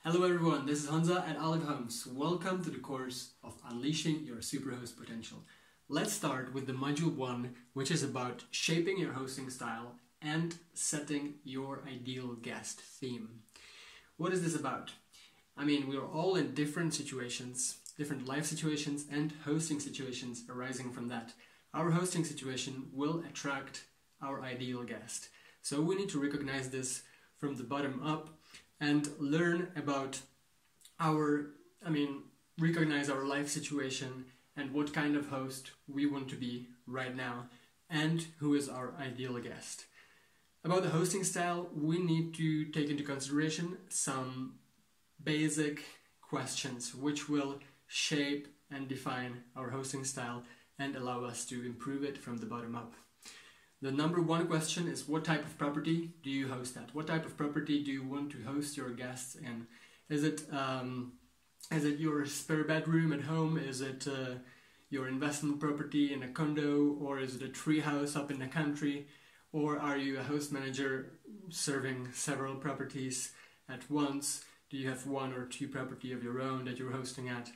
Hello everyone, this is Hansa at Olive Homes. Welcome to the course of Unleashing Your Superhost Potential. Let's start with the module 1, which is about shaping your hosting style and setting your ideal guest theme. What is this about? I mean, we are all in different situations, different life situations and hosting situations arising from that. Our hosting situation will attract our ideal guest. So we need to recognize this from the bottom up and learn about recognize our life situation and what kind of host we want to be right now and who is our ideal guest. About the hosting style, we need to take into consideration some basic questions which will shape and define our hosting style and allow us to improve it from the bottom up. The number one question is, what type of property do you host at? What type of property do you want to host your guests in? Is it your spare bedroom at home? Is it your investment property in a condo? Or is it a tree house up in the country? Or are you a host manager serving several properties at once? Do you have one or two property of your own that you're hosting at?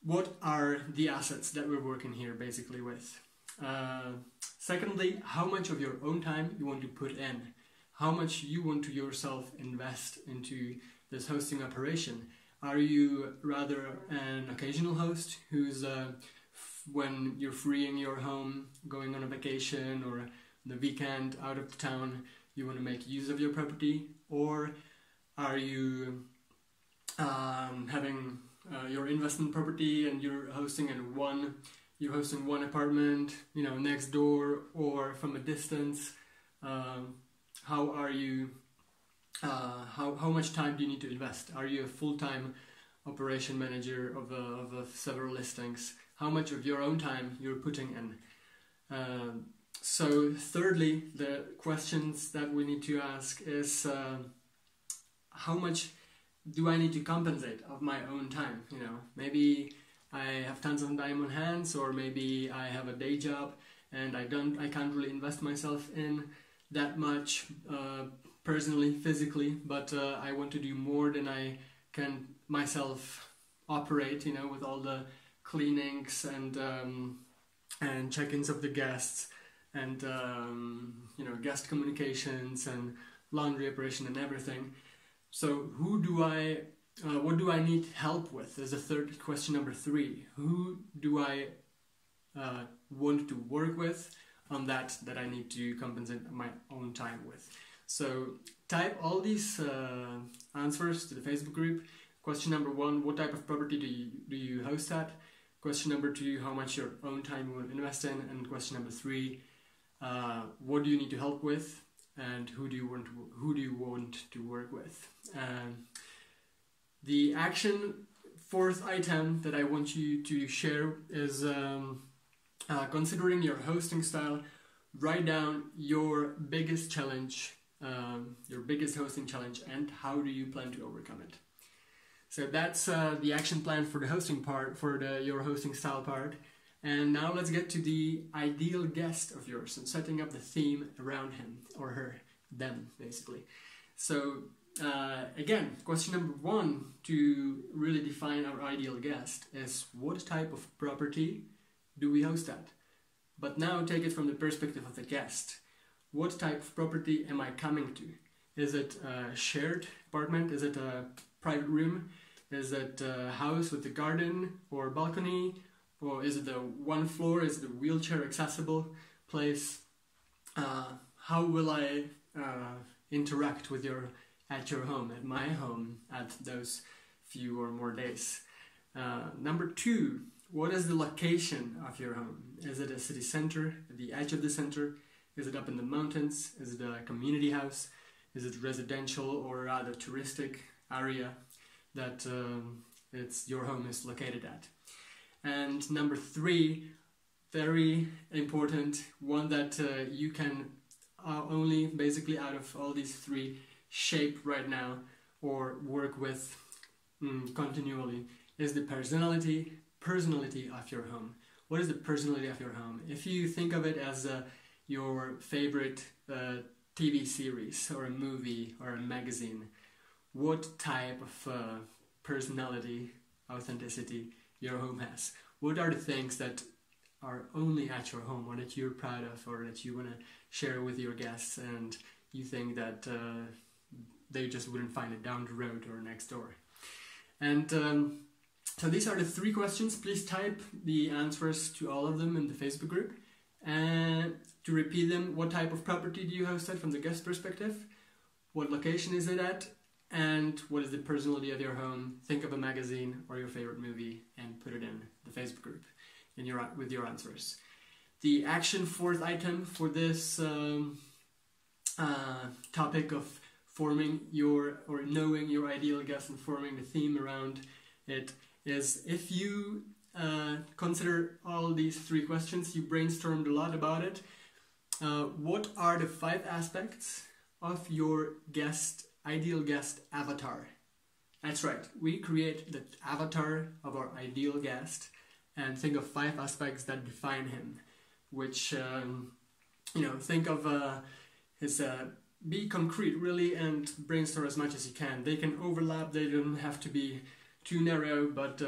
What are the assets that we're working here basically with? Secondly, how much of your own time you want to put in? How much you want to yourself invest into this hosting operation? Are you rather an occasional host who's, when you're free in your home, going on a vacation or the weekend out of town, you want to make use of your property? Or are you having your investment property and you're hosting one apartment, next door or from a distance? How are you? How much time do you need to invest? Are you a full-time operation manager of several listings? How much of your own time you're putting in? So thirdly, the questions that we need to ask is how much do I need to compensate of my own time? Maybe I have tons of time on hands, or maybe I have a day job and I can't really invest myself in that much personally, physically, but I want to do more than I can myself operate, with all the cleanings and check-ins of the guests and guest communications and laundry operation and everything. So what do I need help with is the third question, number 3. Who do I want to work with on that I need to compensate my own time with? So type all these answers to the Facebook group. Question number 1, what type of property do you host at? Question number 2, how much your own time you want to invest in? And question number 3, what do you need to help with? And who do you want to work with? The fourth item that I want you to share is considering your hosting style. Write down your biggest challenge, your biggest hosting challenge, and how do you plan to overcome it. So that's the action plan for the hosting part, for your hosting style part. And now let's get to the ideal guest of yours and setting up the theme around him or her, them basically. So again, question number 1 to really define our ideal guest is, what type of property do we host at? But now take it from the perspective of the guest. What type of property am I coming to? Is it a shared apartment? Is it a private room? Is it a house with a garden or balcony? Or is it a one floor? Is it a wheelchair accessible place? How will I interact with at your home, at my home, at those few or more days? Number 2, what is the location of your home? Is it a city center, at the edge of the center? Is it up in the mountains? Is it a community house? Is it residential or rather touristic area that your home is located at? And number 3, very important, one that you can only basically out of all these 3 shape right now or work with continually, is the personality of your home. What is the personality of your home? If you think of it as your favorite TV series or a movie or a magazine, what type of personality, authenticity your home has. What are the things that are only at your home, or that you're proud of, or that you want to share with your guests, and you think that they just wouldn't find it down the road or next door. And so these are the 3 questions. Please type the answers to all of them in the Facebook group. And to repeat them, what type of property do you host at from the guest perspective? What location is it at? And what is the personality of your home? Think of a magazine or your favorite movie and put it in the Facebook group with your answers. The action 4th item for this topic of forming or knowing your ideal guest and forming the theme around it is, if you consider all these 3 questions, you brainstormed a lot about it. What are the 5 aspects of your ideal guest avatar? That's right, we create the avatar of our ideal guest and think of 5 aspects that define him, which, think of be concrete really and brainstorm as much as you can. They can overlap, they don't have to be too narrow, but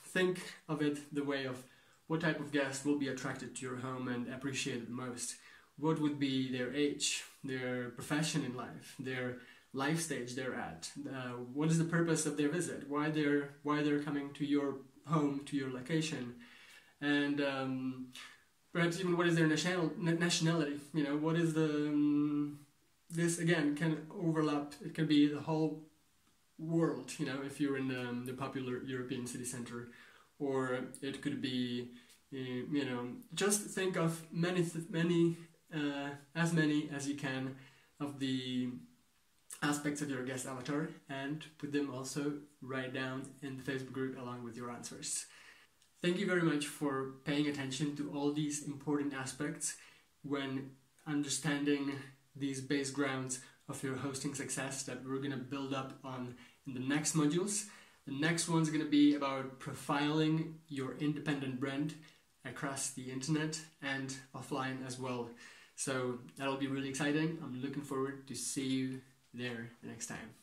think of it the way of what type of guest will be attracted to your home and appreciate it most. What would be their age, their profession in life, their life stage they're at, what is the purpose of their visit, why they're coming to your home, to your location, and perhaps even what is their nationality. What is this again can overlap. It can be the whole world, if you're in the popular European city center, or it could be, just think of as many as you can of the aspects of your guest avatar, and put them also right down in the Facebook group along with your answers. Thank you very much for paying attention to all these important aspects when understanding these base grounds of your hosting success that we're going to build up on in the next modules. The next one's going to be about profiling your independent brand across the internet and offline as well. So that'll be really exciting. I'm looking forward to see you there next time.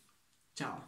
Ciao.